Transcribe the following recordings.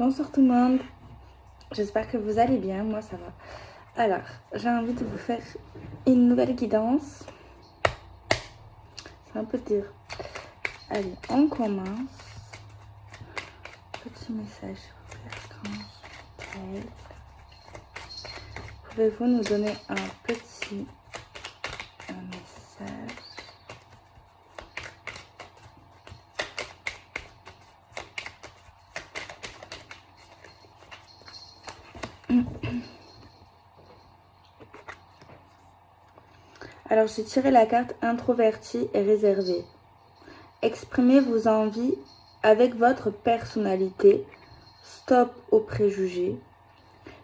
Bonsoir tout le monde, j'espère que vous allez bien, moi ça va. Alors, j'ai envie de vous faire une nouvelle guidance. C'est un peu dur. Allez, on commence. Petit message sur l'archange. Pouvez-vous nous donner un message? Alors, j'ai tiré la carte introverti et réservé. Exprimez vos envies avec votre personnalité. Stop aux préjugés.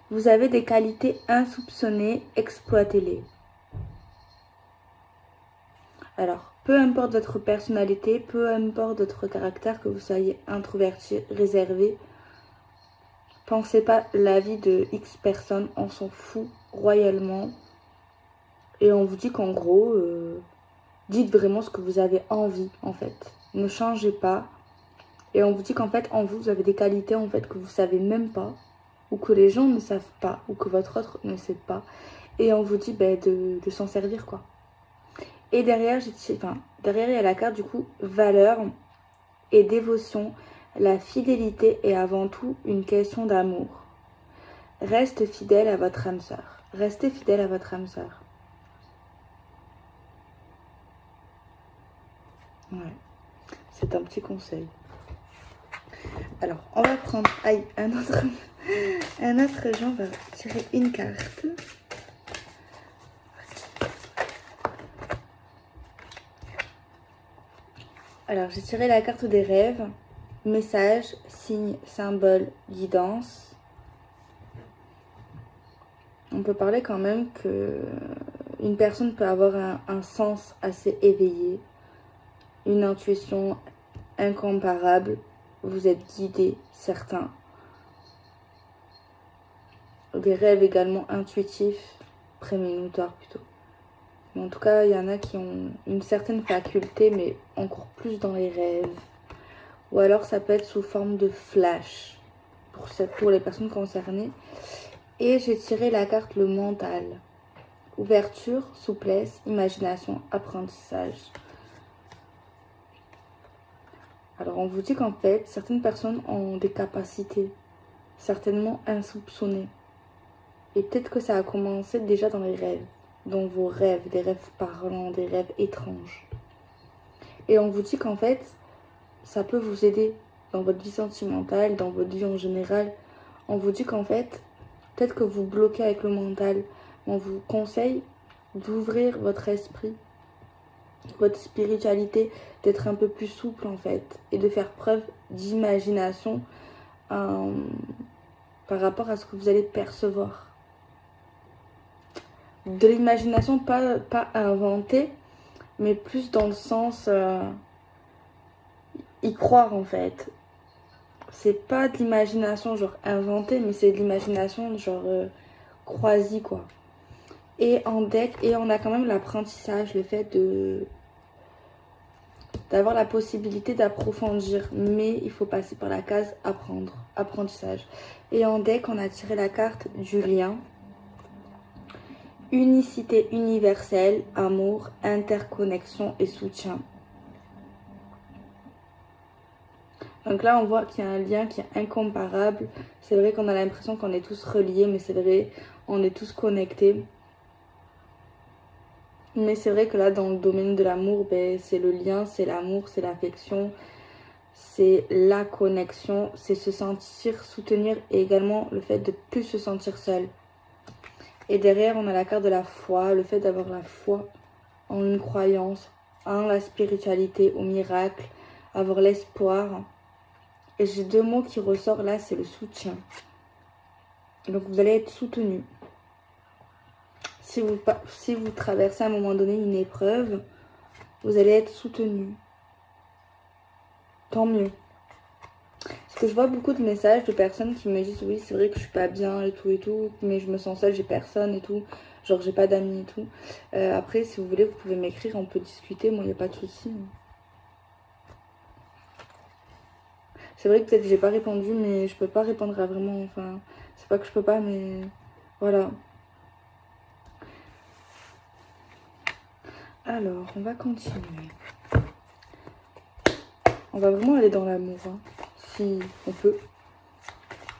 Vous avez des qualités insoupçonnées, exploitez-les. Alors, peu importe votre personnalité, peu importe votre caractère, que vous soyez introverti, réservé, pensez pas l'avis de X personnes, on s'en fout royalement. Et on vous dit qu'en gros, dites vraiment ce que vous avez envie, en fait. Ne changez pas. Et on vous dit qu'en fait, en vous, vous avez des qualités, en fait, que vous savez même pas. Ou que les gens ne savent pas. Ou que votre autre ne sait pas. Et on vous dit de s'en servir, quoi. Et derrière, derrière, il y a la carte, du coup, valeur et dévotion. La fidélité est avant tout une question d'amour. Reste fidèle à votre âme sœur. Restez fidèle à votre âme sœur. Ouais, c'est un petit conseil. Alors, on va prendre un autre jeu, on va tirer une carte. Alors, j'ai tiré la carte des rêves. Message, signe, symbole, guidance. On peut parler quand même que une personne peut avoir un sens assez éveillé, une intuition incomparable. Vous êtes guidé, certains. Des rêves également intuitifs, prémonitoires plutôt. Mais en tout cas, il y en a qui ont une certaine faculté, mais encore plus dans les rêves. Ou alors ça peut être sous forme de flash pour les personnes concernées. Et j'ai tiré la carte le mental. Ouverture, souplesse, imagination, apprentissage. Alors on vous dit qu'en fait, certaines personnes ont des capacités certainement insoupçonnées. Et peut-être que ça a commencé déjà dans les rêves, dans vos rêves, des rêves parlants, des rêves étranges. Et on vous dit qu'en fait, ça peut vous aider dans votre vie sentimentale, dans votre vie en général. On vous dit qu'en fait, peut-être que vous bloquez avec le mental. On vous conseille d'ouvrir votre esprit, votre spiritualité, d'être un peu plus souple en fait, et de faire preuve d'imagination par rapport à ce que vous allez percevoir. De l'imagination, pas inventée, mais plus dans le sens y croire en fait. C'est pas de l'imagination genre inventée, mais c'est de l'imagination genre croisée quoi. Et en deck, et on a quand même l'apprentissage, le fait d'avoir la possibilité d'approfondir, mais il faut passer par la case apprentissage. Et en deck, on a tiré la carte du lien. Unicité universelle, amour, interconnexion et soutien. Donc là, on voit qu'il y a un lien qui est incomparable. C'est vrai qu'on a l'impression qu'on est tous reliés, mais c'est vrai, on est tous connectés. Mais c'est vrai que là, dans le domaine de l'amour, c'est le lien, c'est l'amour, c'est l'affection, c'est la connexion, c'est se sentir soutenir et également le fait de ne plus se sentir seul. Et derrière, on a la carte de la foi, le fait d'avoir la foi en une croyance, en la spiritualité, au miracle, avoir l'espoir. Et j'ai deux mots qui ressortent là, c'est le soutien. Donc vous allez être soutenu. Si vous traversez à un moment donné une épreuve, vous allez être soutenu. Tant mieux. Parce que je vois beaucoup de messages de personnes qui me disent oui c'est vrai que je suis pas bien et tout, mais je me sens seule, j'ai personne et tout, genre j'ai pas d'amis et tout. Après si vous voulez vous pouvez m'écrire, on peut discuter, moi il n'y a pas de souci. C'est vrai que peut-être j'ai pas répondu, mais je peux pas répondre à vraiment, enfin, c'est pas que je peux pas, mais voilà. Alors, on va continuer. On va vraiment aller dans l'amour, hein, si on peut.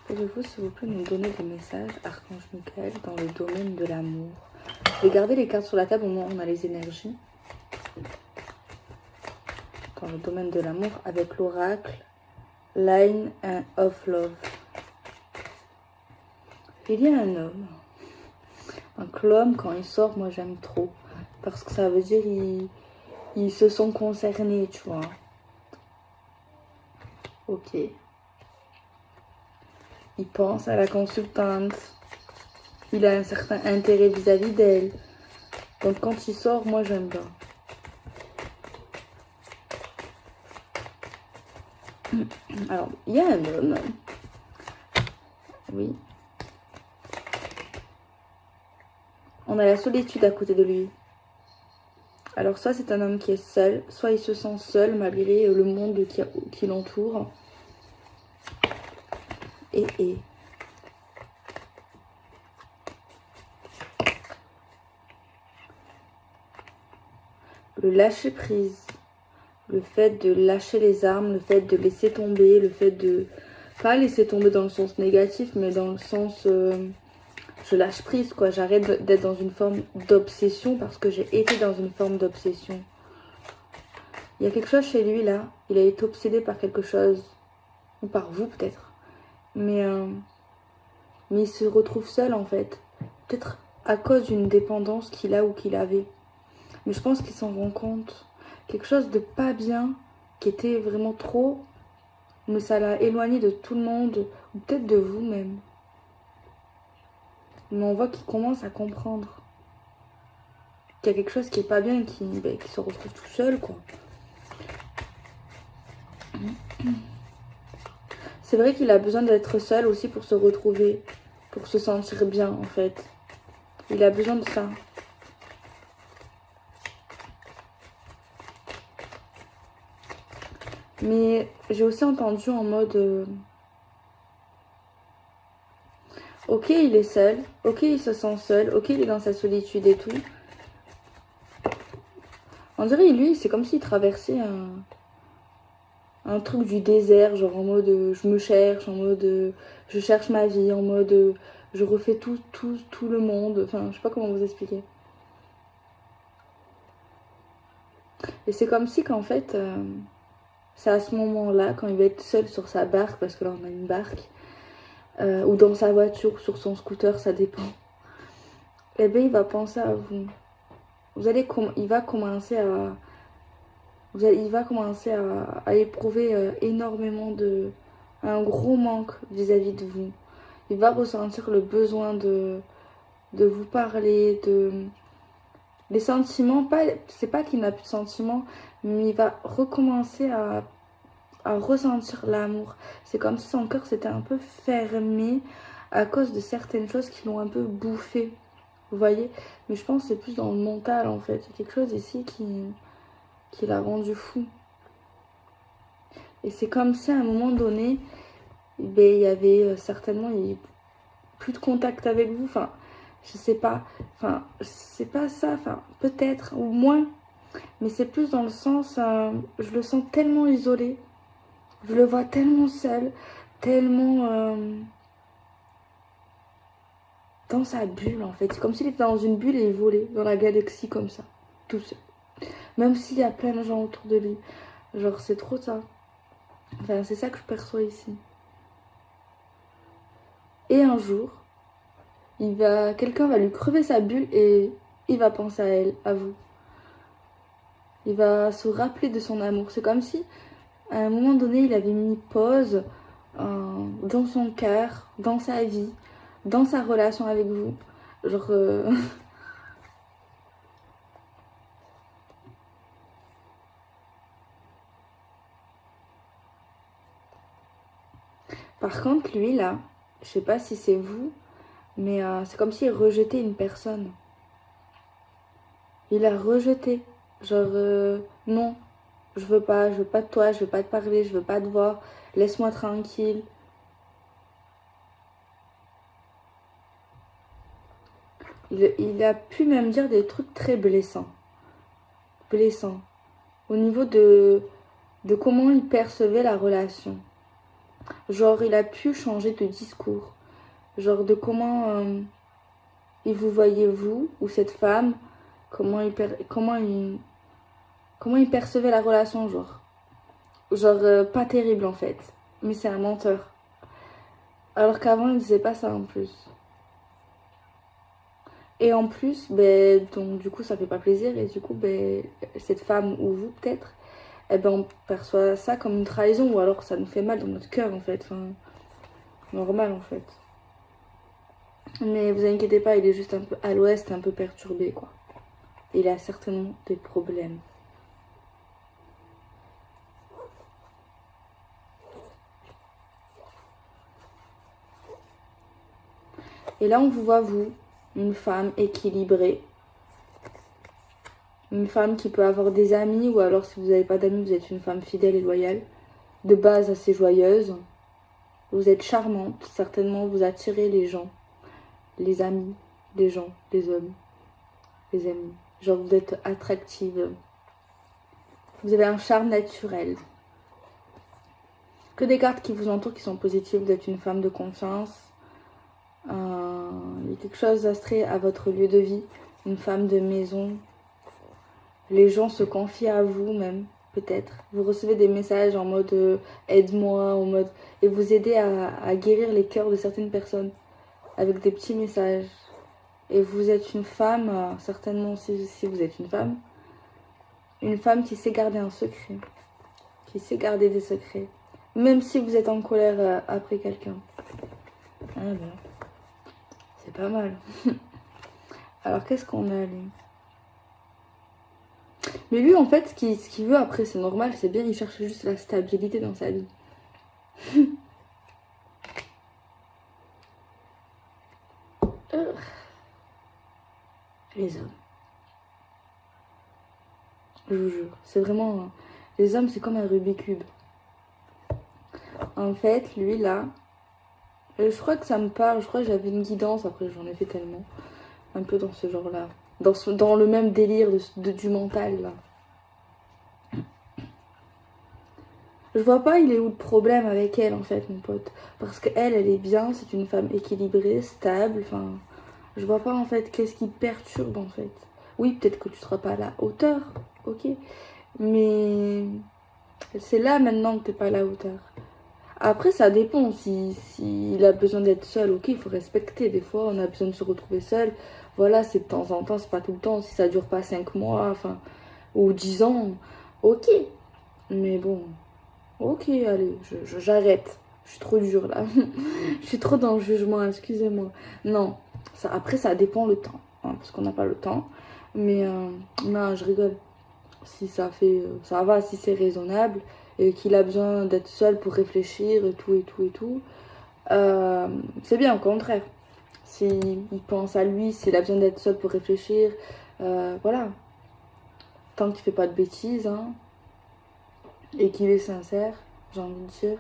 Pouvez-vous, s'il vous plaît, nous donner des messages, Archange Michael, dans le domaine de l'amour? Je vais garder les cartes sur la table, au moins on a les énergies. Dans le domaine de l'amour, avec l'oracle Line of Love. Il y a un homme. Donc l'homme, quand il sort, moi j'aime trop. Parce que ça veut dire ils se sont concernés, tu vois. Ok. Il pense à la consultante. Il a un certain intérêt vis-à-vis d'elle. Donc quand il sort, moi j'aime bien. Alors, il y a un homme. Oui. On a la solitude à côté de lui. Alors soit c'est un homme qui est seul, soit il se sent seul malgré le monde qui l'entoure. Et le lâcher prise, le fait de lâcher les armes, le fait de laisser tomber, le fait de pas laisser tomber dans le sens négatif, mais dans le sens je lâche prise, quoi. J'arrête d'être dans une forme d'obsession parce que j'ai été dans une forme d'obsession. Il y a quelque chose chez lui là, il a été obsédé par quelque chose, ou par vous peut-être, mais il se retrouve seul en fait, peut-être à cause d'une dépendance qu'il a ou qu'il avait. Mais je pense qu'il s'en rend compte. Quelque chose de pas bien, qui était vraiment trop, mais ça l'a éloigné de tout le monde, ou peut-être de vous-même. Mais on voit qu'il commence à comprendre qu'il y a quelque chose qui est pas bien, qui se retrouve tout seul, quoi. C'est vrai qu'il a besoin d'être seul aussi pour se retrouver, pour se sentir bien, en fait. Il a besoin de ça. Mais j'ai aussi entendu en mode... ok, il est seul. Ok, il se sent seul. Ok, il est dans sa solitude et tout. On dirait, lui, c'est comme s'il traversait un truc du désert. Genre en mode je me cherche, en mode je cherche ma vie, en mode je refais tout le monde. Enfin, je sais pas comment vous expliquer. Et c'est comme si qu'en fait... c'est à ce moment-là, quand il va être seul sur sa barque, parce que là on a une barque, ou dans sa voiture, sur son scooter, ça dépend. Et bien il va penser à vous. Il va commencer à éprouver énormément un gros manque vis-à-vis de vous. Il va ressentir le besoin de vous parler, les sentiments, c'est pas qu'il n'a plus de sentiments, mais il va recommencer à ressentir l'amour. C'est comme si son cœur s'était un peu fermé à cause de certaines choses qui l'ont un peu bouffé. Vous voyez? Mais je pense que c'est plus dans le mental en fait. Il y a quelque chose ici qui l'a rendu fou. Et c'est comme si à un moment donné, il y avait certainement plus de contact avec vous. Enfin, je sais pas. Enfin, c'est pas ça. Enfin, peut-être, ou moins. Mais c'est plus dans le sens, je le sens tellement isolé. Je le vois tellement seul, tellement dans sa bulle en fait. C'est comme s'il était dans une bulle et il volait dans la galaxie comme ça, tout seul. Même s'il y a plein de gens autour de lui. Genre c'est trop ça. Enfin c'est ça que je perçois ici. Et un jour, quelqu'un va lui crever sa bulle et il va penser à elle, à vous. Il va se rappeler de son amour. C'est comme si à un moment donné il avait mis pause dans son cœur, dans sa vie, dans sa relation avec vous. Genre... Par contre, lui, là, je sais pas si c'est vous, mais c'est comme s'il rejetait une personne. Il a rejeté. Genre, non, je veux pas de toi, je veux pas te parler, je veux pas te voir, laisse-moi tranquille. Il a pu même dire des trucs très blessants. Blessants. Au niveau de comment il percevait la relation. Genre, il a pu changer de discours. Genre, de comment il vous voyait, vous, ou cette femme, comment il percevait la relation, genre. Genre, pas terrible, en fait. Mais c'est un menteur. Alors qu'avant, il disait pas ça, en plus. Et en plus, ben, donc, du coup, ça fait pas plaisir. Et du coup, ben, cette femme, ou vous, peut-être, eh ben, on perçoit ça comme une trahison. Ou alors, ça nous fait mal dans notre cœur, en fait. Enfin, normal, en fait. Mais vous inquiétez pas, il est juste un peu à l'ouest, un peu perturbé, quoi. Il a certainement des problèmes. Et là, on vous voit, vous, une femme équilibrée. Une femme qui peut avoir des amis, ou alors si vous n'avez pas d'amis, vous êtes une femme fidèle et loyale. De base assez joyeuse. Vous êtes charmante, certainement vous attirez les gens. Les amis, les gens, les hommes, les amis. Genre vous êtes attractive. Vous avez un charme naturel. Que des cartes qui vous entourent qui sont positives. Vous êtes une femme de confiance. Il y a quelque chose d'astrait à votre lieu de vie. Une femme de maison. Les gens se confient à vous même, peut-être. Vous recevez des messages en mode aide-moi, en mode... Et vous aidez à guérir les cœurs de certaines personnes. Avec des petits messages. Et vous êtes une femme, certainement si vous êtes une femme qui sait garder un secret. Qui sait garder des secrets. Même si vous êtes en colère après quelqu'un. Ah ben, c'est pas mal. Alors qu'est-ce qu'on a lui? Mais lui en fait ce qu'il veut après c'est normal, c'est bien, il cherche juste la stabilité dans sa vie. Les hommes. Je vous jure, c'est vraiment... Les hommes c'est comme un Rubik's Cube. En fait lui là, je crois que ça me parle, je crois que j'avais une guidance, après j'en ai fait tellement. Un peu dans ce genre là. Dans le même délire du mental là. Je vois pas il est où le problème avec elle en fait mon pote. Parce qu'elle elle est bien, c'est une femme équilibrée, stable, enfin... Je vois pas en fait qu'est-ce qui te perturbe en fait. Oui peut-être que tu seras pas à la hauteur, ok. Mais c'est là maintenant que t'es pas à la hauteur. Après ça dépend, si a besoin d'être seul, ok, il faut respecter. Des fois on a besoin de se retrouver seul. Voilà, c'est de temps en temps, c'est pas tout le temps. Si ça dure pas 5 mois, enfin, ou 10 ans, ok. Mais bon... Ok, allez, j'arrête. Je suis trop dure là. Je suis trop dans le jugement, excusez-moi. Non, ça, après ça dépend le temps. Hein, parce qu'on n'a pas le temps. Mais non, je rigole. Si ça fait... ça va, si c'est raisonnable. Et qu'il a besoin d'être seul pour réfléchir et tout et tout et tout. C'est bien, au contraire. S'il pense à lui, s'il a besoin d'être seul pour réfléchir. Voilà. Tant qu'il fait pas de bêtises, hein. Et qu'il est sincère, j'ai envie de dire.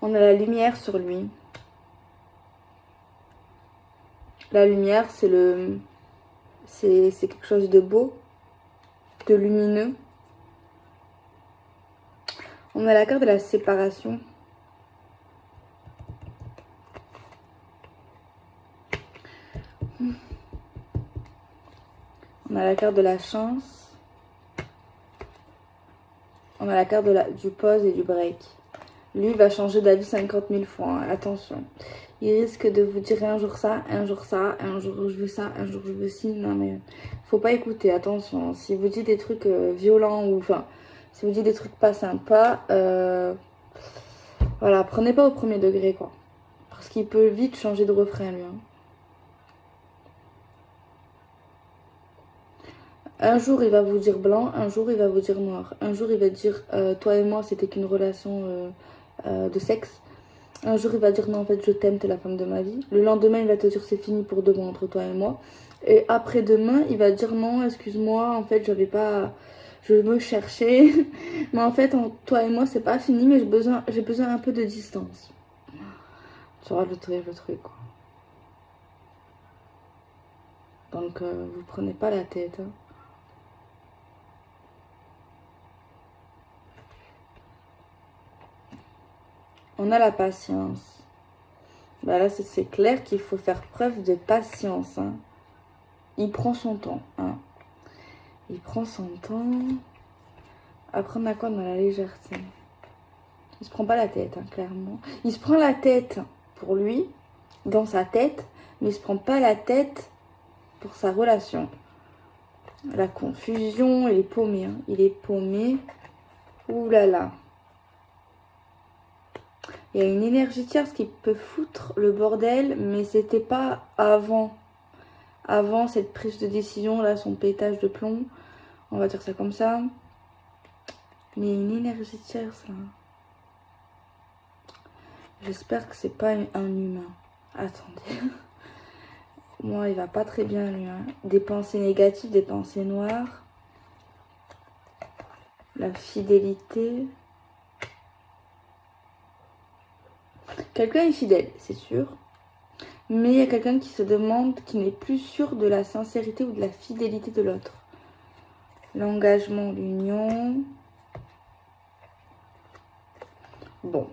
On a la lumière sur lui. La lumière, c'est quelque chose de beau, de lumineux. On a la carte de la séparation. On a la carte de la chance. On a la carte du pause et du break. Lui va changer d'avis 50 000 fois. Hein. Attention. Il risque de vous dire un jour ça, un jour ça, un jour je veux ça, un jour je veux ci. Non mais faut pas écouter. Attention. Si vous dites des trucs violents ou enfin, si vous dites des trucs pas sympas, voilà, prenez pas au premier degré quoi. Parce qu'il peut vite changer de refrain lui. Hein. Un jour, il va vous dire blanc, un jour, il va vous dire noir. Un jour, il va dire toi et moi, c'était qu'une relation de sexe. Un jour, il va dire non, en fait, je t'aime, t'es la femme de ma vie. Le lendemain, il va te dire c'est fini pour de bon entre toi et moi. Et après-demain, il va dire non, excuse-moi, en fait, j'avais pas... Je me cherchais. Mais en fait, toi et moi, c'est pas fini, mais j'ai besoin un peu de distance. Tu vois le truc, quoi. Donc, vous prenez pas la tête. Hein. On a la patience. Bah là, c'est clair qu'il faut faire preuve de patience. Hein. Il prend son temps. Hein. Il prend son temps. Après, on a quoi dans la légèreté? Il se prend pas la tête, hein, clairement. Il se prend la tête pour lui, dans sa tête, mais il se prend pas la tête pour sa relation. La confusion, il est paumé. Hein. Il est paumé. Ouh là là. Il y a une énergie tierce qui peut foutre le bordel, mais c'était pas avant. Avant cette prise de décision, là, son pétage de plomb. On va dire ça comme ça. Mais il y a une énergie tierce, là. J'espère que c'est pas un humain. Attendez. Moi, il va pas très bien, lui. Hein. Des pensées négatives, des pensées noires. La fidélité. Quelqu'un est fidèle, c'est sûr. Mais il y a quelqu'un qui se demande, qui n'est plus sûr de la sincérité ou de la fidélité de l'autre. L'engagement, l'union. Bon.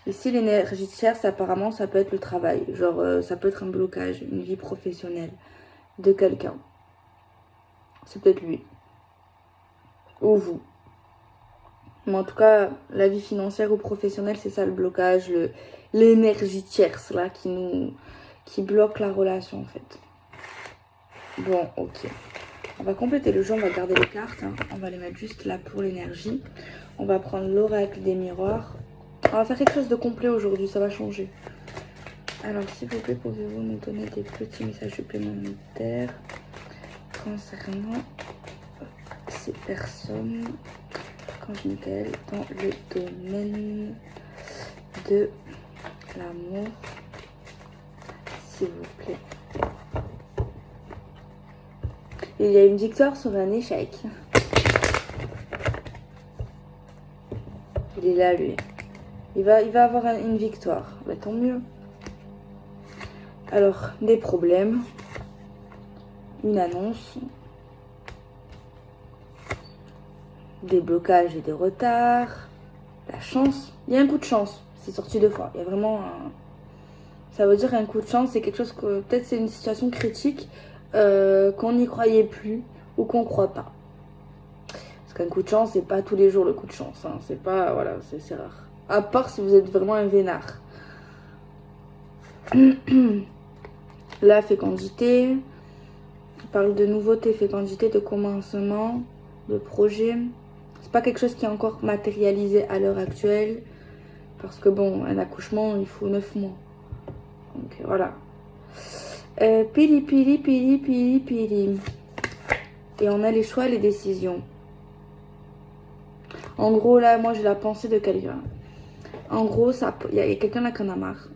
Ici, l'énergie tierce, apparemment, ça peut être le travail. Genre, ça peut être un blocage, une vie professionnelle de quelqu'un. C'est peut-être lui. Ou vous. Mais en tout cas, la vie financière ou professionnelle, c'est ça le blocage, l'énergie tierce, là, qui bloque la relation, en fait. Bon, ok. On va compléter le jeu, on va garder les cartes. Hein. On va les mettre juste là pour l'énergie. On va prendre l'oracle des miroirs. On va faire quelque chose de complet aujourd'hui, ça va changer. Alors, s'il vous plaît, pouvez-vous nous donner des petits messages supplémentaires concernant ces personnes conjugales dans le domaine de l'amour, s'il vous plaît. Il y a une victoire sur un échec. Il est là, lui. Il va avoir une victoire. Bah, tant mieux. Alors, des problèmes. Une annonce. Des blocages et des retards. La chance. Il y a un coup de chance. C'est sorti 2 fois. Il y a vraiment un... Ça veut dire un coup de chance. C'est quelque chose que... Peut-être c'est une situation critique qu'on n'y croyait plus ou qu'on ne croit pas. Parce qu'un coup de chance, c'est pas tous les jours le coup de chance. Hein. C'est pas... Voilà, c'est rare. À part si vous êtes vraiment un vénard. La fécondité. On parle de nouveauté, fécondité, de commencement, de projet. C'est pas quelque chose qui est encore matérialisé à l'heure actuelle. Parce que bon, un accouchement, il faut 9 mois. Donc voilà. Pili. Et on a les choix et les décisions. En gros, là, moi, j'ai la pensée de quelqu'un. En gros, il y a quelqu'un là qui en a marre.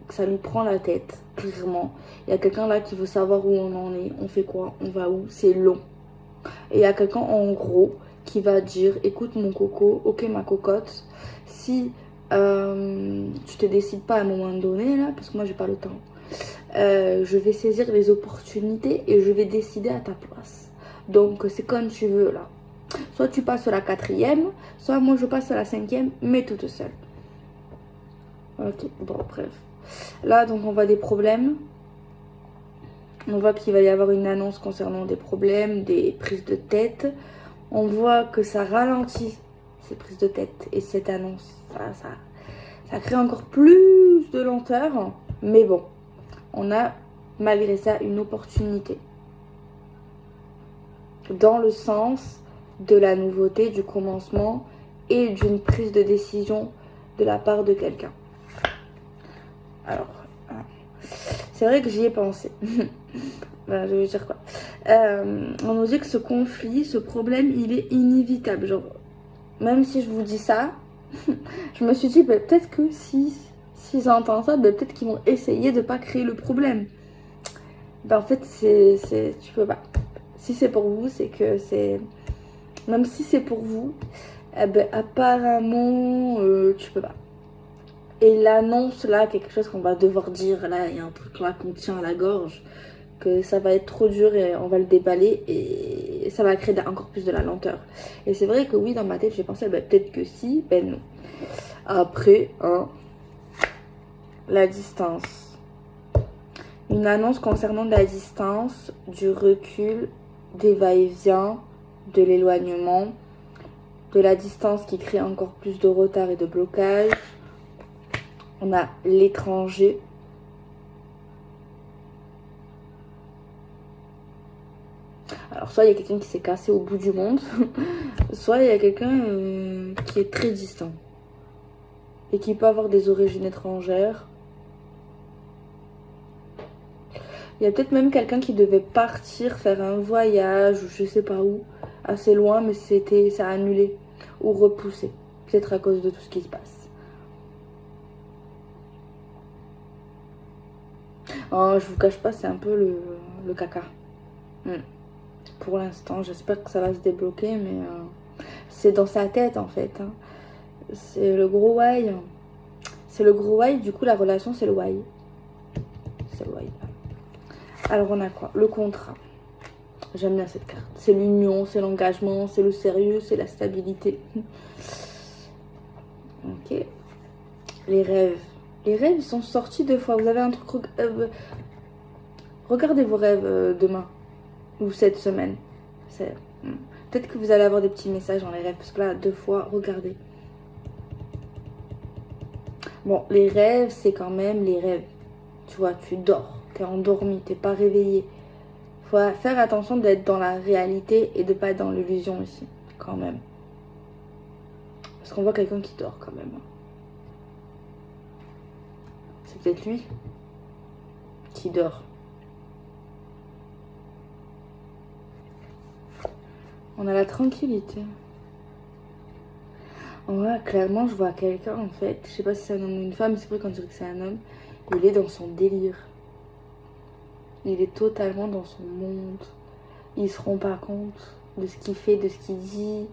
Ça lui prend la tête, clairement. Il y a quelqu'un là qui veut savoir où on en est. On fait quoi? On va où? C'est long. Et il y a quelqu'un, en gros, qui va dire, écoute mon coco, ok ma cocotte, si tu te décides pas à un moment donné, là, parce que moi, j'ai pas le temps, je vais saisir les opportunités et je vais décider à ta place. Donc, c'est comme tu veux, là. Soit tu passes à la 4e, soit moi, je passe à la 5e, mais toute seule. Ok, bon, bref. Là, donc, on voit des problèmes. On voit qu'il va y avoir une annonce concernant des problèmes, des prises de tête. On voit que ça ralentit ces prises de tête et cette annonce. Ça crée encore plus de lenteur. Mais bon, on a malgré ça une opportunité. Dans le sens de la nouveauté, du commencement et d'une prise de décision de la part de quelqu'un. Alors, c'est vrai que j'y ai pensé. Ben, je veux dire quoi. On nous dit que ce conflit, ce problème, il est inévitable. Genre, même si je vous dis ça, je me suis dit, ben, peut-être que s'ils entendent ça, ben, peut-être qu'ils vont essayer de ne pas créer le problème. Ben, en fait, tu peux pas. Si c'est pour vous, c'est que c'est... Même si c'est pour vous, eh ben, apparemment, tu peux pas. Et l'annonce, là, quelque chose qu'on va devoir dire, là, il y a un truc là qu'on tient à la gorge, que ça va être trop dur et on va le déballer et ça va créer encore plus de la lenteur. Et c'est vrai que oui, dans ma tête, j'ai pensé, ben, peut-être que si, ben non. Après, hein, la distance. Une annonce concernant la distance, du recul, des va-et-vient, de l'éloignement, de la distance qui crée encore plus de retard et de blocage. On a l'étranger. Alors soit il y a quelqu'un qui s'est cassé au bout du monde, soit il y a quelqu'un qui est très distant et qui peut avoir des origines étrangères. Il y a peut-être même quelqu'un qui devait partir faire un voyage ou je sais pas où, assez loin, mais ça a annulé ou repoussé, peut-être à cause de tout ce qui se passe. Oh, je vous cache pas, c'est un peu le caca. Pour l'instant, j'espère que ça va se débloquer, mais c'est dans sa tête en fait. Hein. C'est le gros why. C'est le gros why, du coup la relation c'est le why. C'est le why. Alors on a quoi? Le contrat. J'aime bien cette carte. C'est l'union, c'est l'engagement, c'est le sérieux, c'est la stabilité. Ok. Les rêves. Les rêves sont sortis 2 fois. Vous avez un truc... regardez vos rêves demain. Ou cette semaine. Peut-être que vous allez avoir des petits messages dans les rêves. Parce que là, 2 fois, regardez. Bon, les rêves, c'est quand même les rêves. Tu vois, tu dors. T'es endormi, t'es pas réveillé. Faut faire attention d'être dans la réalité et de pas être dans l'illusion ici, quand même. Parce qu'on voit quelqu'un qui dort quand même. C'est peut-être lui qui dort. On a la tranquillité. Ouais, clairement, je vois quelqu'un en fait. Je sais pas si c'est un homme ou une femme, c'est vrai qu'on dirait que c'est un homme. Il est dans son délire. Il est totalement dans son monde. Il se rend pas compte de ce qu'il fait, de ce qu'il dit.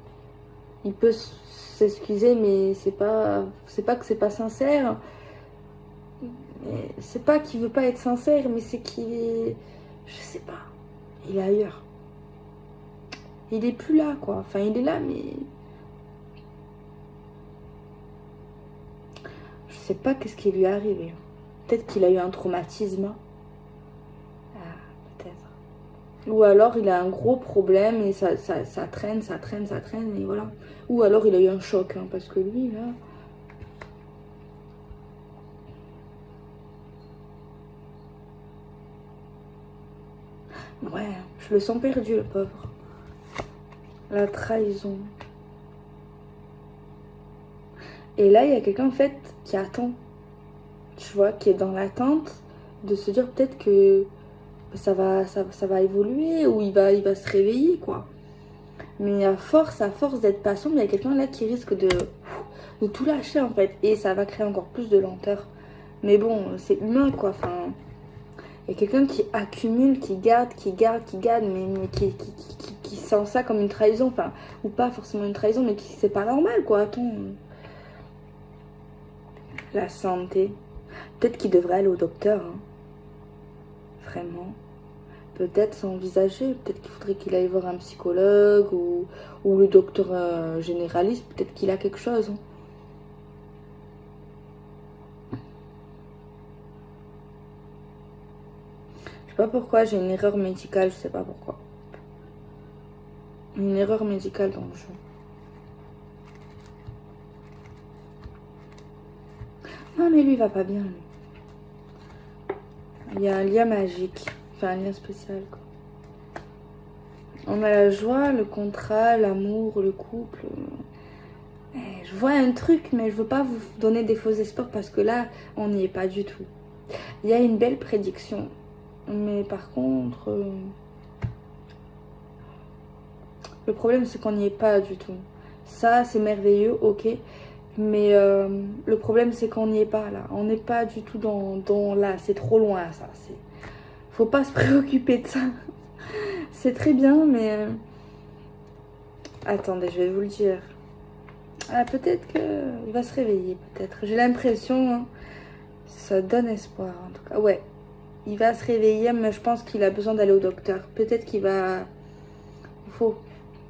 Il peut s'excuser, mais c'est pas que c'est pas sincère. C'est pas qu'il veut pas être sincère, mais c'est qu'il est... Je sais pas. Il est ailleurs. Il est plus là, quoi. Enfin, il est là, mais... Je sais pas qu'est-ce qui lui est arrivé. Peut-être qu'il a eu un traumatisme. Ah, peut-être. Ou alors, il a un gros problème et ça traîne, et voilà. Ou alors, il a eu un choc, hein, parce que lui, là... Ouais, je le sens perdu, le pauvre. La trahison. Et là, il y a quelqu'un, en fait, qui attend. Tu vois, qui est dans l'attente de se dire peut-être que ça va évoluer ou il va se réveiller, quoi. Mais à force d'être patient, il y a quelqu'un là qui risque de tout lâcher, en fait. Et ça va créer encore plus de lenteur. Mais bon, c'est humain, quoi. Enfin, il y a quelqu'un qui accumule, qui garde, mais qui sent ça comme une trahison. Enfin, ou pas forcément une trahison, mais qui c'est pas normal, quoi. Attends. La santé. Peut-être qu'il devrait aller au docteur. Hein. Vraiment. Peut-être s'envisager. Peut-être qu'il faudrait qu'il aille voir un psychologue ou le docteur généraliste. Peut-être qu'il a quelque chose. Hein. Je sais pas pourquoi, j'ai une erreur médicale. Je sais pas pourquoi. Une erreur médicale dans le jeu. Non mais lui il va pas bien. Lui. Il y a un lien magique. Enfin un lien spécial quoi. On a la joie, le contrat, l'amour, le couple. Je vois un truc mais je veux pas vous donner des faux espoirs parce que là on n'y est pas du tout. Il y a une belle prédiction. Mais par contre... le problème c'est qu'on n'y est pas du tout. Ça c'est merveilleux, ok. Mais le problème c'est qu'on n'y est pas là. On n'est pas du tout dans là. C'est trop loin ça. Faut pas se préoccuper de ça. C'est très bien, mais... Attendez, je vais vous le dire. Ah, peut-être qu'il va se réveiller, peut-être. J'ai l'impression, hein. Ça donne espoir, en tout cas. Ouais, il va se réveiller, mais je pense qu'il a besoin d'aller au docteur. Peut-être qu'il va... Il faut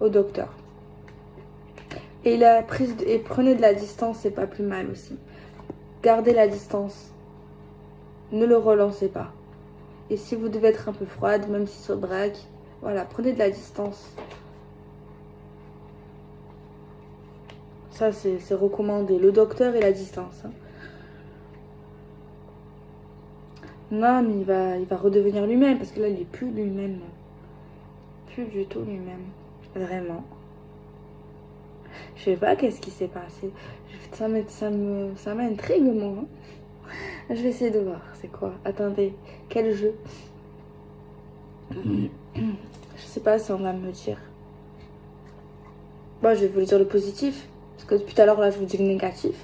au docteur. Et et prenez de la distance, c'est pas plus mal aussi. Gardez la distance. Ne le relancez pas. Et si vous devez être un peu froide, même si se braque, voilà, prenez de la distance. Ça, c'est recommandé. Le docteur et la distance. Hein. Non, mais il va redevenir lui-même, parce que là, il est plus lui-même. Plus du tout lui-même. Vraiment. Je sais pas qu'est-ce qui s'est passé. Ça m'intrigue, moi. Hein. Je vais essayer de voir. C'est quoi? Attendez. Quel jeu? Je sais pas si on va me dire. Bon, je vais vous dire le positif. Parce que depuis tout à l'heure, là, je vous dis le négatif.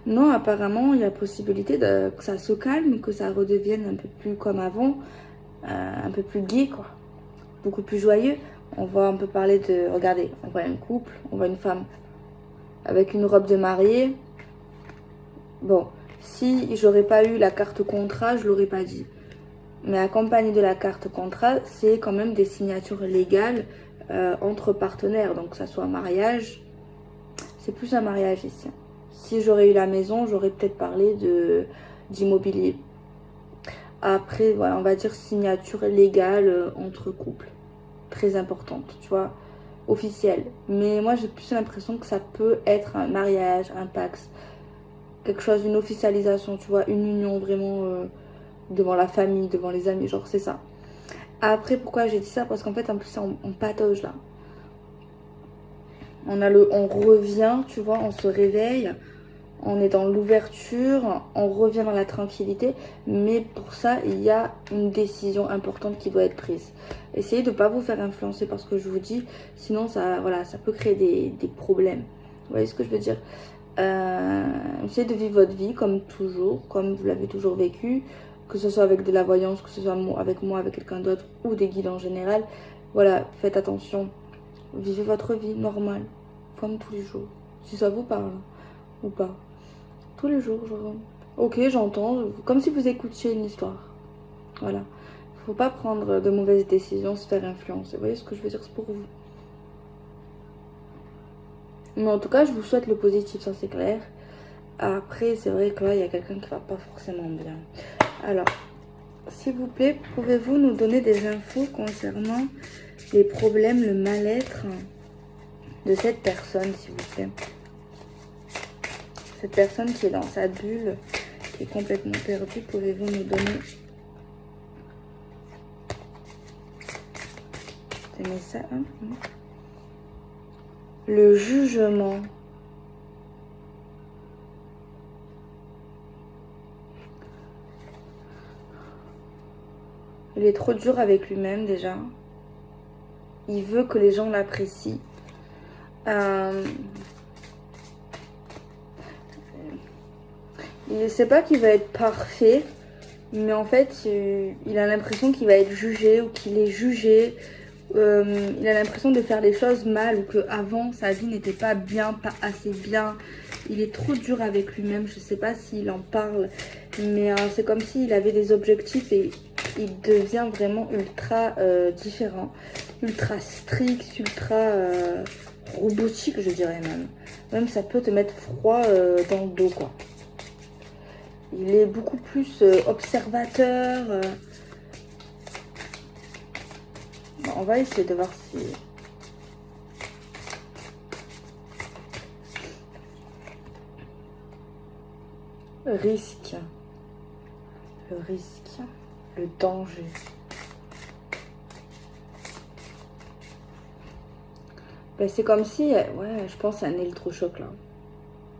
Non, apparemment, il y a possibilité que ça se calme, que ça redevienne un peu plus comme avant. Un peu plus gai, quoi. Beaucoup plus joyeux. On va un peu parler de... Regardez, on voit un couple, on voit une femme avec une robe de mariée. Bon, si j'aurais pas eu la carte contrat, je l'aurais pas dit. Mais accompagné de la carte contrat, c'est quand même des signatures légales entre partenaires. Donc, que ça soit un mariage, c'est plus un mariage ici. Si j'aurais eu la maison, j'aurais peut-être parlé d'immobilier. Après, voilà, on va dire signature légale entre couples. Très importante, tu vois, officielle. Mais moi, j'ai plus l'impression que ça peut être un mariage, un pax, quelque chose, une officialisation, tu vois, une union vraiment devant la famille, devant les amis, genre c'est ça. Après, pourquoi j'ai dit ça? Parce qu'en fait, en plus, on patauge là. On revient, tu vois, on se réveille, on est dans l'ouverture, on revient dans la tranquillité, mais pour ça, il y a une décision importante qui doit être prise. Essayez de ne pas vous faire influencer par ce que je vous dis, sinon ça, voilà, ça peut créer des problèmes. Vous voyez ce que je veux dire? Essayez de vivre votre vie comme toujours, comme vous l'avez toujours vécu, que ce soit avec de la voyance, que ce soit avec moi, avec quelqu'un d'autre, ou des guides en général. Voilà, faites attention. Vivez votre vie normale, comme tous les jours. Si ça vous parle ou pas. Tous les jours, genre, ok, j'entends, comme si vous écoutiez une histoire. Voilà. Faut pas prendre de mauvaises décisions, se faire influencer. Vous voyez ce que je veux dire, c'est pour vous. Mais en tout cas, je vous souhaite le positif, ça c'est clair. Après, c'est vrai que là, il y a quelqu'un qui va pas forcément bien. Alors, s'il vous plaît, pouvez-vous nous donner des infos concernant les problèmes, le mal-être de cette personne, s'il vous plaît? Cette personne qui est dans sa bulle, qui est complètement perdue, pouvez-vous nous donner des messages? Le jugement. Il est trop dur avec lui-même déjà. Il veut que les gens l'apprécient. Il ne sait pas qu'il va être parfait, mais en fait, il a l'impression qu'il va être jugé ou qu'il est jugé. Il a l'impression de faire les choses mal ou qu'avant, sa vie n'était pas bien, pas assez bien. Il est trop dur avec lui-même. Je ne sais pas s'il en parle, mais c'est comme s'il avait des objectifs et il devient vraiment ultra différent, ultra strict, ultra robotique, je dirais même. Même ça peut te mettre froid dans le dos, quoi. Il est beaucoup plus observateur. Bon, on va essayer de voir si... Risque. Le risque. Le danger. Ben, c'est comme si... Ouais, je pense à un électrochoc, là.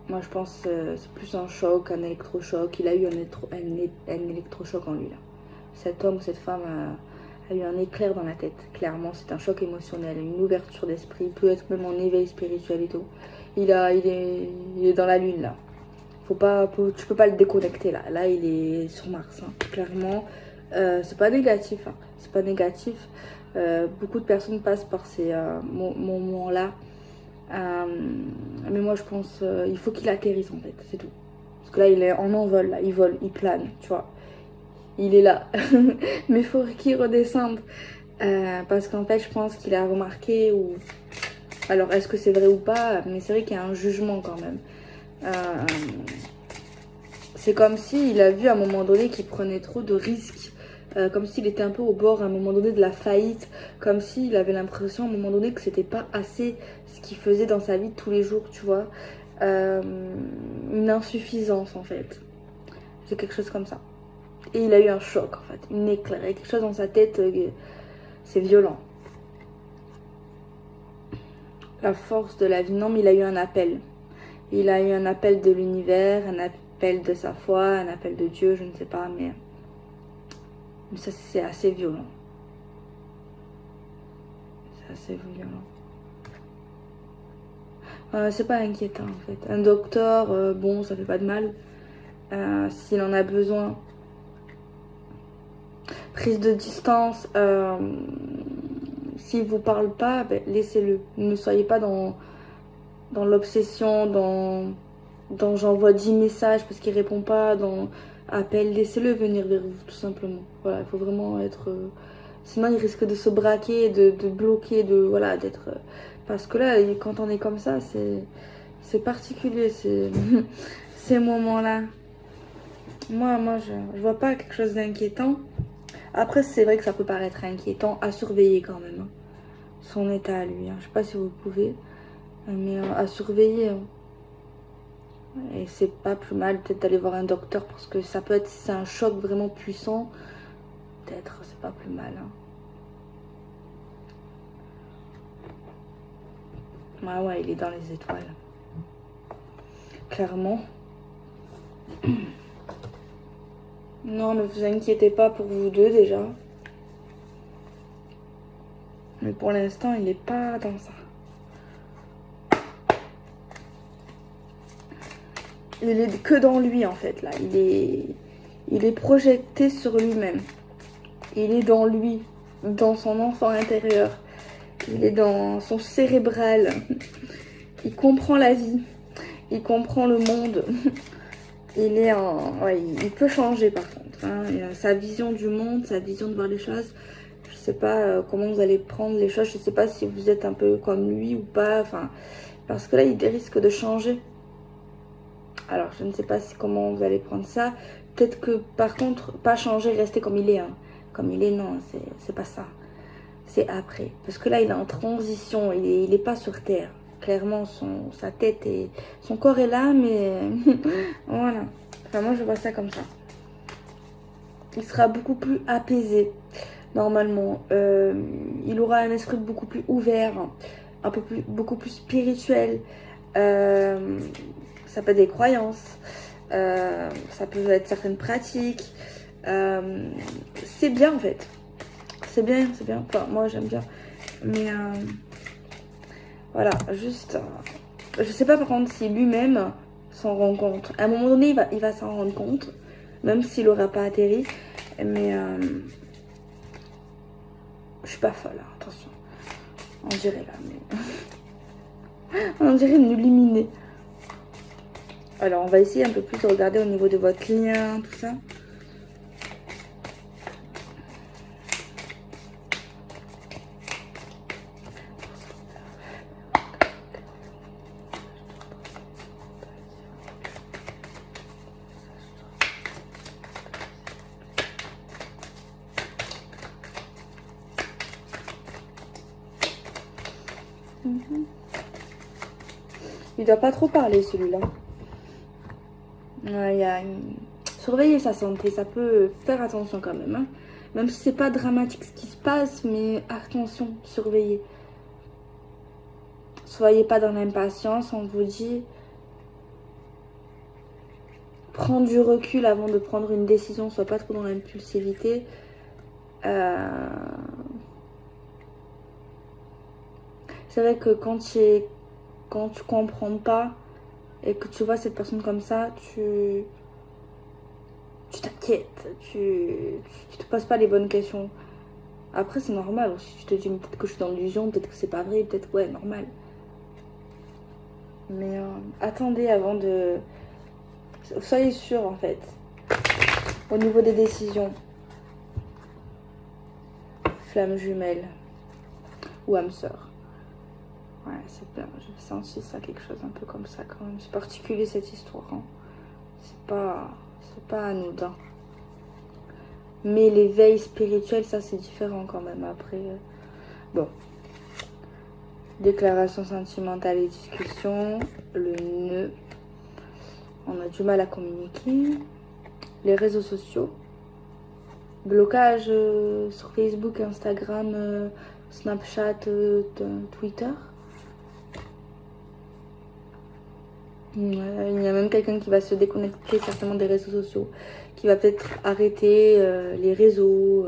Moi, je pense que c'est plus un choc, un électrochoc. Il a eu un électrochoc en lui, là. Cet homme ou cette femme a eu un éclair dans la tête. Clairement, c'est un choc émotionnel, une ouverture d'esprit. Il peut être même en éveil spirituel et tout. Il est dans la lune, là. Tu peux pas le déconnecter, là. Là, il est sur Mars, hein. Clairement, C'est pas négatif, hein. C'est pas négatif. Beaucoup de personnes passent par ces moments-là. Mais moi je pense il faut qu'il atterrisse en fait, c'est tout. Parce que là il est en envol, là, il vole, il plane, tu vois. Il est là. Mais il faut qu'il redescende. Parce qu'en fait je pense qu'il a remarqué ou... Alors est-ce que c'est vrai ou pas? Mais c'est vrai qu'il y a un jugement quand même. C'est comme s'il a vu à un moment donné qu'il prenait trop de risques. Comme s'il était un peu au bord à un moment donné de la faillite. Comme s'il avait l'impression à un moment donné que c'était pas assez ce qu'il faisait dans sa vie de tous les jours, tu vois. Une insuffisance en fait. C'est quelque chose comme ça. Et il a eu un choc en fait. Une éclair. Il y a quelque chose dans sa tête. C'est violent. La force de la vie. Non, mais il a eu un appel. Il a eu un appel de l'univers, un appel de sa foi, un appel de Dieu, je ne sais pas, mais ça c'est assez violent. C'est assez violent. C'est pas inquiétant en fait. Un docteur, bon, ça fait pas de mal. S'il en a besoin. Prise de distance. S'il vous parle pas, ben, laissez-le. Ne soyez pas dans l'obsession, dans j'envoie 10 messages parce qu'il répond pas, dans appel, laissez-le venir vers vous tout simplement. Voilà, il faut vraiment être... sinon il risque de se braquer, de bloquer, voilà, d'être... Parce que là, quand on est comme ça, c'est particulier, ces moments-là. Moi je vois pas quelque chose d'inquiétant. Après, c'est vrai que ça peut paraître inquiétant à surveiller quand même. Hein. Son état à lui. Hein. Je sais pas si vous pouvez, mais à surveiller. Hein. Et c'est pas plus mal peut-être d'aller voir un docteur parce que ça peut être, si c'est un choc vraiment puissant, peut-être c'est pas plus mal. Hein. Ouais, il est dans les étoiles. Clairement. Non, ne vous inquiétez pas pour vous deux déjà. Mais pour l'instant, il n'est pas dans ça. Il est que dans lui en fait là. Il est projeté sur lui-même. Il est dans lui, dans son enfant intérieur. Il est dans son cérébral. Il comprend la vie. Il comprend le monde. Il est en... Ouais, il peut changer par contre. Hein. Sa vision du monde, sa vision de voir les choses. Je sais pas comment vous allez prendre les choses. Je sais pas si vous êtes un peu comme lui ou pas. Enfin, parce que là, il risque de changer. Alors, je ne sais pas comment vous allez prendre ça. Peut-être que, par contre, pas changer, rester comme il est. Hein. Comme il est, non, c'est pas ça. C'est après. Parce que là, il est en transition. Il est pas sur Terre. Clairement, sa tête et son corps est là, mais voilà. Enfin, moi, je vois ça comme ça. Il sera beaucoup plus apaisé, normalement. Il aura un esprit beaucoup plus ouvert, beaucoup plus spirituel. Ça peut être des croyances, ça peut être certaines pratiques. C'est bien en fait. C'est bien, c'est bien. Enfin, moi j'aime bien. Mais voilà, juste... je sais pas par contre si lui-même s'en rend compte. À un moment donné, il va s'en rendre compte, même s'il n'aura pas atterri. Mais je suis pas folle, hein, attention. On dirait là, mais... on dirait une illuminée. Alors, on va essayer un peu plus de regarder au niveau de votre lien, tout ça. Il doit pas trop parler celui-là. Surveiller sa santé, ça peut faire attention quand même. Hein. Même si c'est pas dramatique ce qui se passe, mais attention, surveillez. Soyez pas dans l'impatience, on vous dit. Prendre du recul avant de prendre une décision, soit pas trop dans l'impulsivité. C'est vrai que quand tu comprends pas et que tu vois cette personne comme ça, tu t'inquiètes, tu te poses pas les bonnes questions. Après, c'est normal aussi, tu te dis peut-être que je suis dans l'illusion, peut-être que c'est pas vrai, peut-être, ouais, normal. Mais attendez avant de... Soyez sûr en fait, au niveau des décisions. Flamme jumelle ou âme sœur. Ouais, c'est bien, j'ai senti ça, quelque chose un peu comme ça quand même. C'est particulier cette histoire, hein. C'est pas anodin. Mais l'éveil spirituel, ça c'est différent quand même après. Bon. Déclaration sentimentale et discussion. Le nœud. On a du mal à communiquer. Les réseaux sociaux. Blocage sur Facebook, Instagram, Snapchat, Twitter. Il y a même quelqu'un qui va se déconnecter certainement des réseaux sociaux, qui va peut-être arrêter les réseaux,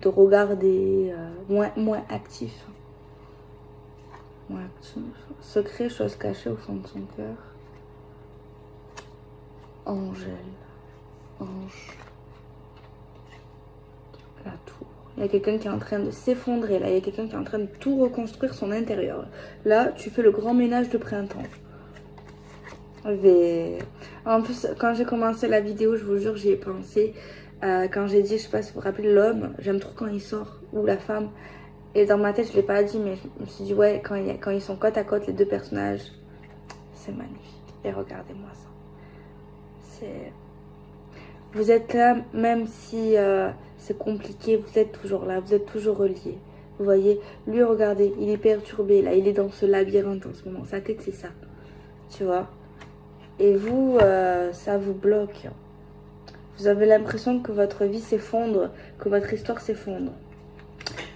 de regarder, moins actif. Moins actif. Secret, chose cachée au fond de son cœur. Angèle. Ange. La tour. Il y a quelqu'un qui est en train de s'effondrer. Là, il y a quelqu'un qui est en train de tout reconstruire son intérieur. Là, tu fais le grand ménage de printemps. Mais... En plus, quand j'ai commencé la vidéo, je vous jure, j'y ai pensé. Quand j'ai dit, je sais pas si vous vous rappelez, l'homme, j'aime trop quand il sort, ou la femme. Et dans ma tête, je l'ai pas dit, mais je me suis dit, ouais, quand ils sont côte à côte, les deux personnages, c'est magnifique. Et regardez-moi ça. C'est... Vous êtes là, même si c'est compliqué, vous êtes toujours là, vous êtes toujours reliés. Vous voyez, lui, regardez, il est perturbé, là, il est dans ce labyrinthe en ce moment. Sa tête, c'est ça, tu vois. Et vous, ça vous bloque. Vous avez l'impression que votre vie s'effondre, que votre histoire s'effondre.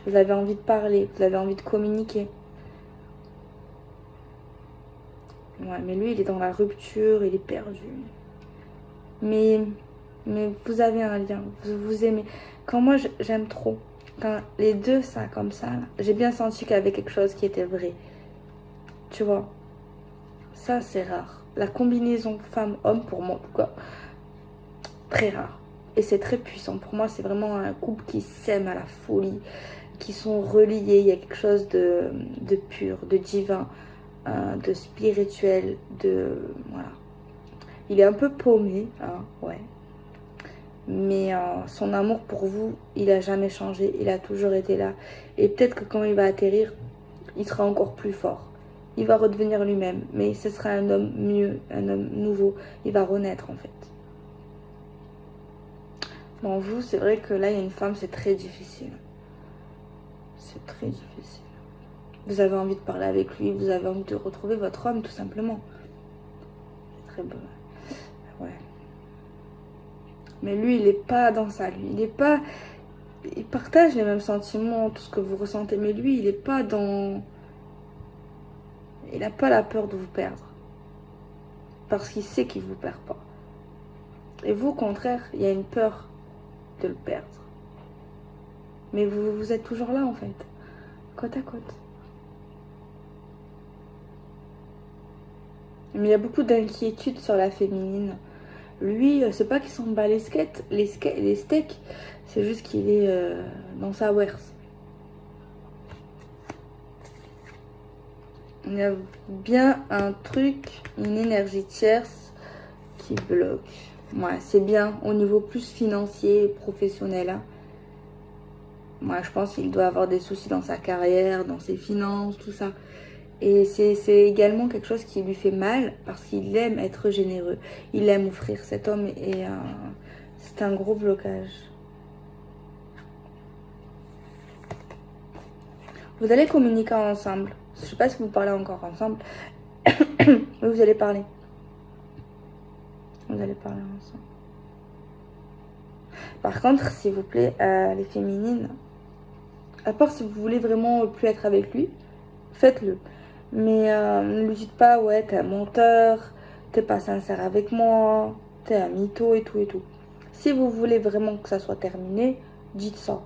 Vous avez envie de parler, vous avez envie de communiquer. Ouais, mais lui, il est dans la rupture, il est perdu. Mais vous avez un lien, vous vous aimez. Quand moi, j'aime trop. Quand les deux, ça, comme ça, j'ai bien senti qu'il y avait quelque chose qui était vrai. Tu vois, ça, c'est rare. La combinaison femme-homme, pour moi, en tout cas, très rare. Et c'est très puissant. Pour moi, c'est vraiment un couple qui s'aime à la folie, qui sont reliés. Il y a quelque chose de pur, de divin, de spirituel, de... Voilà. Il est un peu paumé, hein, ouais. Mais son amour pour vous, il n'a jamais changé. Il a toujours été là. Et peut-être que quand il va atterrir, il sera encore plus fort. Il va redevenir lui-même. Mais ce sera un homme mieux, un homme nouveau. Il va renaître en fait. Bon, vous, c'est vrai que là, il y a une femme, c'est très difficile. C'est très difficile. Vous avez envie de parler avec lui. Vous avez envie de retrouver votre homme, tout simplement. C'est très beau. Ouais. Mais lui, il n'est pas dans ça, lui. Il n'est pas... Il partage les mêmes sentiments, tout ce que vous ressentez. Mais lui, il n'est pas dans... Il n'a pas la peur de vous perdre. Parce qu'il sait qu'il ne vous perd pas. Et vous, au contraire, il y a une peur de le perdre. Mais vous êtes toujours là, en fait. Côte à côte. Mais il y a beaucoup d'inquiétudes sur la féminine. Lui, c'est pas qu'il s'en bat les steaks, c'est juste qu'il est dans sa werse. Il y a bien un truc, une énergie tierce qui bloque. Ouais, c'est bien au niveau plus financier, professionnel. Hein. Moi, je pense qu'il doit avoir des soucis dans sa carrière, dans ses finances, tout ça. Et c'est également quelque chose qui lui fait mal parce qu'il aime être généreux. Il aime offrir. Cet homme et c'est un gros blocage. Vous allez communiquer ensemble. Je ne sais pas si vous parlez encore ensemble. Mais vous allez parler. Vous allez parler ensemble. Par contre, s'il vous plaît, les féminines, à part si vous voulez vraiment plus être avec lui, faites-le. Mais ne lui dites pas, ouais, t'es un menteur, t'es pas sincère avec moi, t'es un mytho et tout et tout. Si vous voulez vraiment que ça soit terminé, dites ça.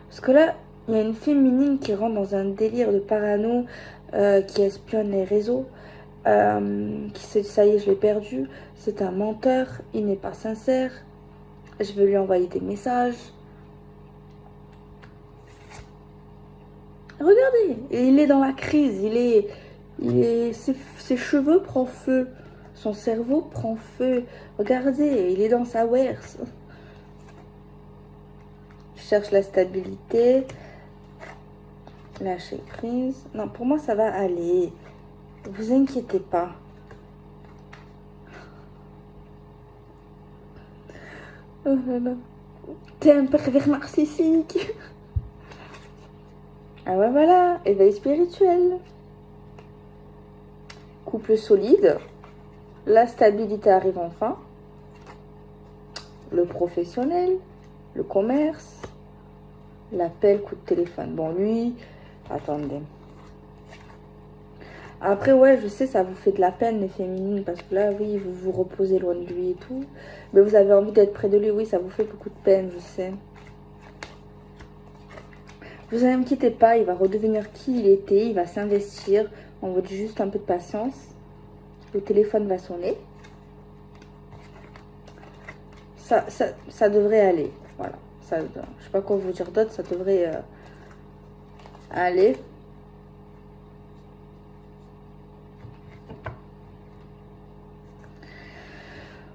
Parce que là, il y a une féminine qui rentre dans un délire de parano, qui espionne les réseaux. qui se dit ça y est, je l'ai perdu, c'est un menteur, il n'est pas sincère, je vais lui envoyer des messages. Regardez, il est dans la crise, ses cheveux prennent feu, son cerveau prend feu. Regardez, il est dans sa werse. Je cherche la stabilité, lâcher prise. Non, pour moi ça va aller. Vous inquiétez pas. Oh là là. T'es un pervers narcissique. Ah ouais, voilà, éveil spirituel. Couple solide. La stabilité arrive enfin. Le professionnel. Le commerce. L'appel, coup de téléphone. Bon, lui, attendez. Après, ouais, je sais, ça vous fait de la peine, les féminines, parce que là, oui, vous vous reposez loin de lui et tout. Mais vous avez envie d'être près de lui, oui, ça vous fait beaucoup de peine, je sais. Vous inquiétez pas, il va redevenir qui il était, il va s'investir. On vous dit juste un peu de patience. Le téléphone va sonner. Ça devrait aller. Voilà. Ça, je sais pas quoi vous dire d'autre, ça devrait aller.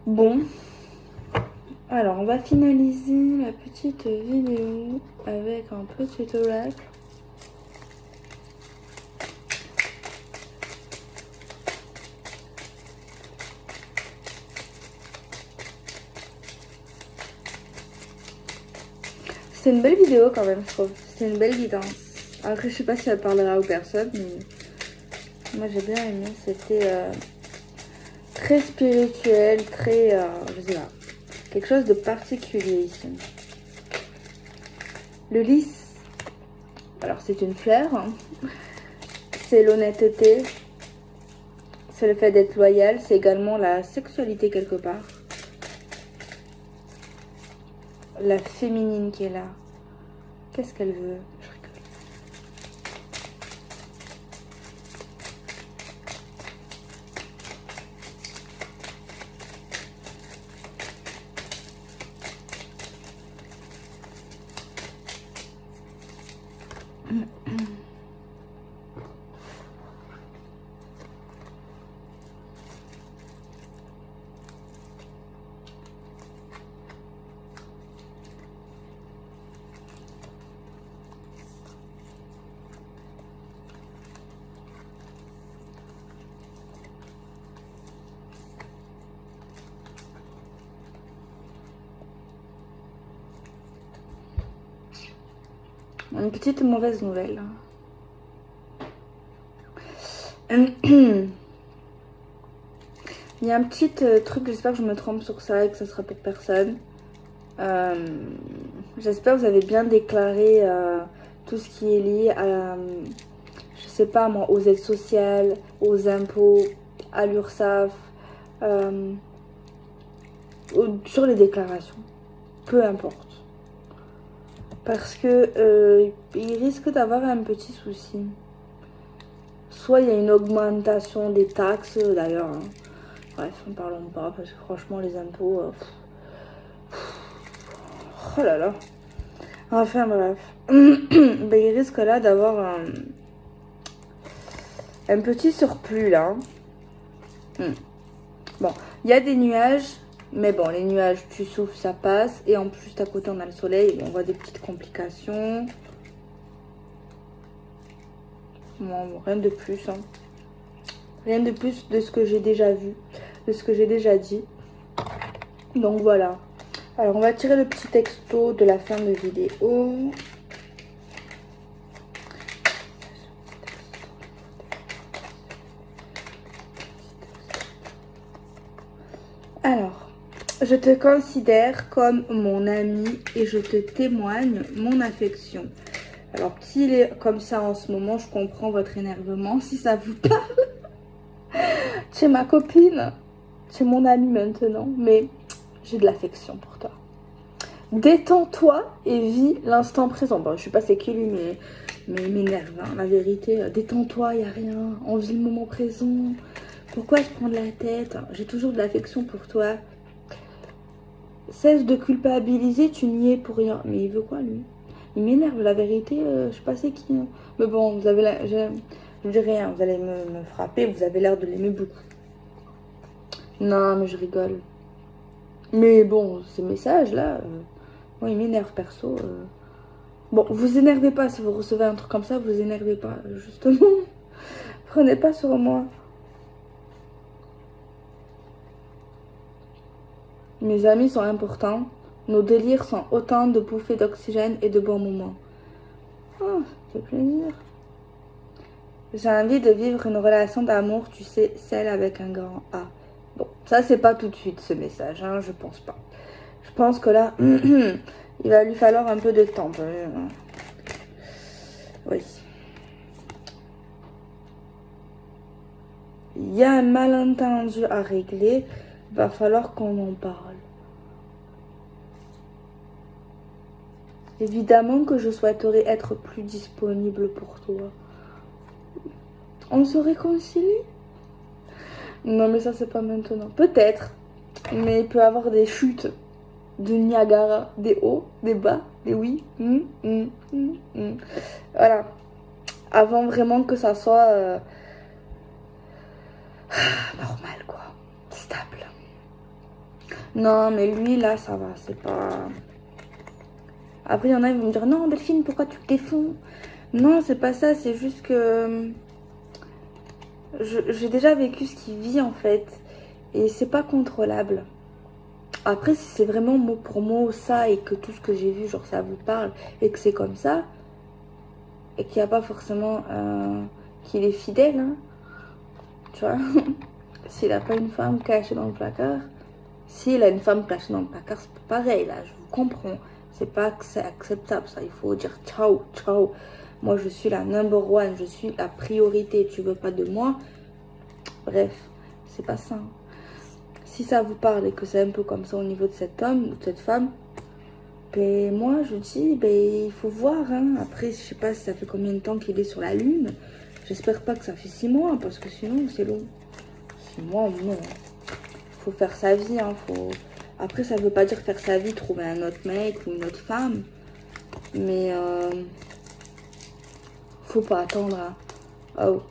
Bon. Alors, on va finaliser la petite vidéo avec un petit oracle. C'est une belle vidéo quand même, je trouve. C'est une belle guidance. Après, je sais pas si elle parlera aux personnes, mais moi j'ai bien aimé. C'était très spirituel, très, je sais pas, quelque chose de particulier ici. Le lys, alors c'est une fleur, hein. C'est l'honnêteté, c'est le fait d'être loyal, c'est également la sexualité quelque part. La féminine qui est là. Qu'est-ce qu'elle veut? Je rigole. Une petite mauvaise nouvelle. Il y a un petit truc, j'espère que je me trompe sur ça et que ça sera pour personne. J'espère que vous avez bien déclaré tout ce qui est lié à, je sais pas moi, aux aides sociales, aux impôts, à l'URSSAF, sur les déclarations. Peu importe. Parce que il risque d'avoir un petit souci. Soit il y a une augmentation des taxes, d'ailleurs. Hein. Bref, n'en parlons pas, parce que franchement, les impôts... oh là là. Enfin, bref. Ben, il risque là d'avoir un petit surplus, là. Bon, il y a des nuages. Mais bon, les nuages, tu souffles, ça passe. Et en plus, à côté, on a le soleil. On voit des petites complications. Bon, rien de plus. Hein. Rien de plus de ce que j'ai déjà vu. De ce que j'ai déjà dit. Donc, voilà. Alors, on va tirer le petit texto de la fin de vidéo. Alors. Je te considère comme mon ami et je te témoigne mon affection. Alors, s'il est comme ça en ce moment, je comprends votre énervement. Si ça vous parle, tu es ma copine, tu es mon amie maintenant, mais j'ai de l'affection pour toi. Détends-toi et vis l'instant présent. Bon, je sais pas c'est qui lui, mais il m'énerve, hein, la vérité. Détends-toi, il n'y a rien. On vit le moment présent. Pourquoi se prendre la tête? J'ai toujours de l'affection pour toi. Cesse de culpabiliser, tu n'y es pour rien. Mais il veut quoi, lui? Il m'énerve, la vérité, je sais pas c'est qui. Hein. Mais bon, vous avez je dis rien, vous allez me frapper, vous avez l'air de l'aimer beaucoup. Non, mais je rigole. Mais bon, ces messages-là, moi, ils m'énervent perso. Bon, vous énervez pas si vous recevez un truc comme ça, vous énervez pas, justement. Prenez pas sur moi. Mes amis sont importants. Nos délires sont autant de bouffées d'oxygène et de bons moments. Oh, ça fait plaisir. J'ai envie de vivre une relation d'amour, tu sais, celle avec un grand A. Bon, ça c'est pas tout de suite ce message, hein, je pense pas. Je pense que là, il va lui falloir un peu de temps. Oui. Il y a un malentendu à régler, il va falloir qu'on en parle. Évidemment que je souhaiterais être plus disponible pour toi. On se réconcilie? Non, mais ça, c'est pas maintenant. Peut-être. Mais il peut y avoir des chutes de Niagara. Des hauts, des bas, des oui. Voilà. Avant vraiment que ça soit normal, quoi. Stable. Non, mais lui, là, ça va. C'est pas... Après, il y en a, ils vont me dire, non, Delphine, pourquoi tu te défonds? Non, c'est pas ça. C'est juste que... J'ai déjà vécu ce qu'il vit, en fait. Et c'est pas contrôlable. Après, si c'est vraiment mot pour mot ça et que tout ce que j'ai vu, genre ça vous parle et que c'est comme ça et qu'il n'y a pas forcément qu'il est fidèle, hein, tu vois. S'il n'a pas une femme cachée dans le placard, s'il a une femme cachée dans le placard, c'est pas pareil, là, je vous comprends. C'est pas que c'est acceptable, ça. Il faut dire ciao, ciao. Moi, je suis la number one, je suis la priorité. Tu veux pas de moi? Bref, c'est pas ça. Si ça vous parle et que c'est un peu comme ça au niveau de cet homme ou de cette femme, ben moi je dis, ben il faut voir. Hein. Après, je sais pas si ça fait combien de temps qu'il est sur la lune. J'espère pas que ça fait 6 mois parce que sinon c'est long. 6 mois, non. Faut faire sa vie. Hein. Après, ça veut pas dire faire sa vie, trouver un autre mec ou une autre femme. Mais faut pas attendre. Hein. Oh.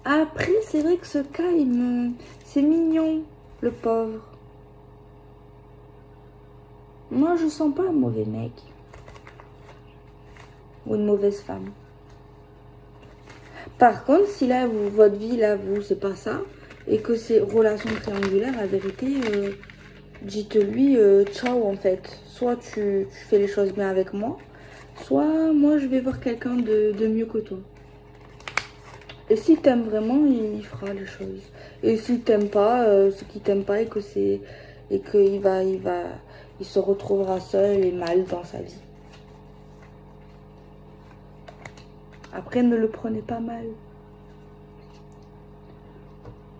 Après, c'est vrai que ce cas, c'est mignon. Le pauvre. Moi, je sens pas un mauvais mec. Ou une mauvaise femme. Par contre, si là, votre vie, là, vous, c'est pas ça. Et que c'est relation triangulaire, la vérité, dites-lui ciao, en fait. Soit tu fais les choses bien avec moi. Soit moi, je vais voir quelqu'un de mieux que toi. Et si t'aimes vraiment, il fera les choses. Et si t'aimes pas, ce qui t'aime pas et que c'est... Et qu'il il se retrouvera seul et mal dans sa vie. Après, ne le prenez pas mal.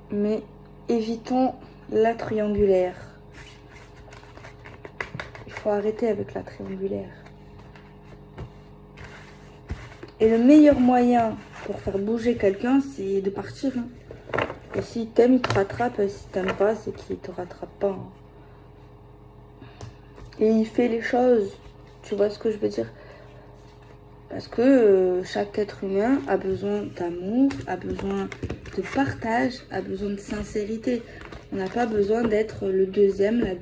Mais évitons la triangulaire. Il faut arrêter avec la triangulaire. Et le meilleur moyen pour faire bouger quelqu'un, c'est de partir. Hein. Et s'il t'aime, il te rattrape. Et si t'aimes pas, c'est qu'il te rattrape pas. Hein. Et il fait les choses. Tu vois ce que je veux dire? Parce que chaque être humain a besoin d'amour, a besoin de partage, a besoin de sincérité. On n'a pas besoin d'être le deuxième, la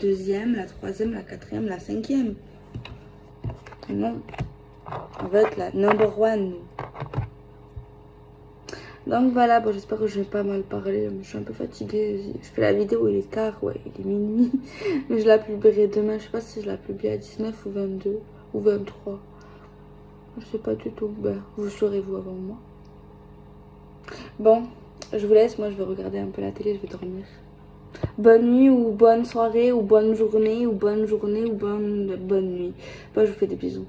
troisième, la quatrième, la cinquième. Non. On va être la number one. Donc voilà, bon, j'espère que je vais pas mal parler. Je suis un peu fatiguée. Je fais la vidéo, il est tard, ouais, il est minuit. Mais je la publierai demain. Je sais pas si je la publie à 19 ou 22 ou 23. Je sais pas du tout. Ben, vous saurez vous avant moi. Bon, je vous laisse. Moi, je vais regarder un peu la télé. Je vais dormir. Bonne nuit ou bonne soirée ou bonne journée ou bonne nuit. Bon, je vous fais des bisous.